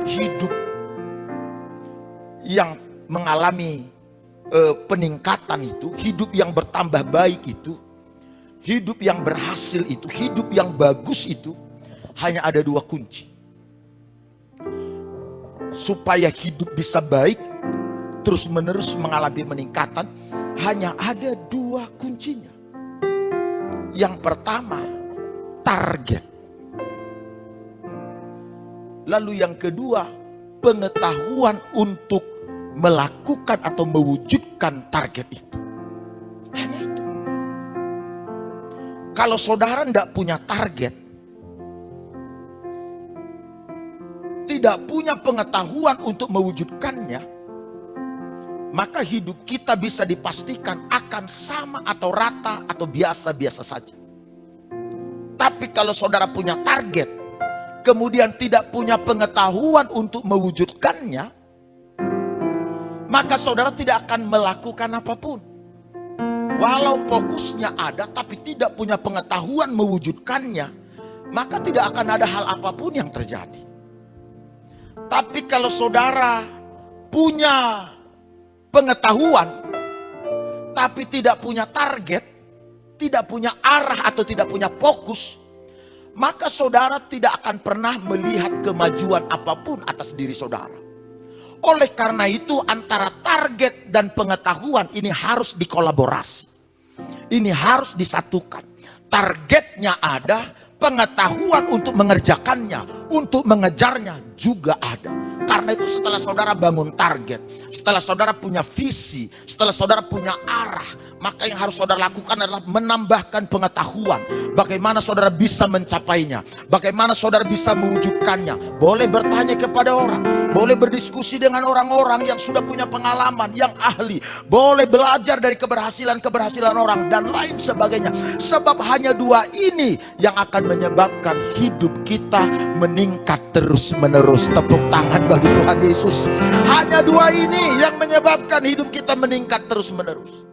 hidup yang mengalami peningkatan itu, hidup yang bertambah baik itu, hidup yang berhasil itu, hidup yang bagus itu, hanya ada dua kunci. Supaya hidup bisa baik, terus menerus mengalami peningkatan, hanya ada dua kuncinya. Yang pertama, target. Lalu yang kedua, pengetahuan untuk melakukan atau mewujudkan target itu. Hanya itu. Kalau saudara tidak punya target, tidak punya pengetahuan untuk mewujudkannya, maka hidup kita bisa dipastikan akan sama atau rata atau biasa-biasa saja. Tapi kalau saudara punya target, kemudian tidak punya pengetahuan untuk mewujudkannya, maka saudara tidak akan melakukan apapun. Walau fokusnya ada, tapi tidak punya pengetahuan mewujudkannya, maka tidak akan ada hal apapun yang terjadi. Tapi kalau saudara punya pengetahuan, tapi tidak punya target, tidak punya arah atau tidak punya fokus, maka saudara tidak akan pernah melihat kemajuan apapun atas diri saudara. Oleh karena itu, antara target dan pengetahuan ini harus dikolaborasi. Ini harus disatukan. Targetnya ada, pengetahuan untuk mengerjakannya, untuk mengejarnya juga ada. Karena itu setelah saudara bangun target, setelah saudara punya visi, setelah saudara punya arah, maka yang harus saudara lakukan adalah menambahkan pengetahuan. Bagaimana saudara bisa mencapainya, bagaimana saudara bisa mewujudkannya. Boleh bertanya kepada orang, boleh berdiskusi dengan orang-orang yang sudah punya pengalaman, yang ahli. Boleh belajar dari keberhasilan-keberhasilan orang dan lain sebagainya. Sebab hanya dua ini yang akan menyebabkan hidup kita meningkat terus-menerus. Tepuk tangan bagi Tuhan Yesus. Hanya dua ini yang menyebabkan hidup kita meningkat terus-menerus.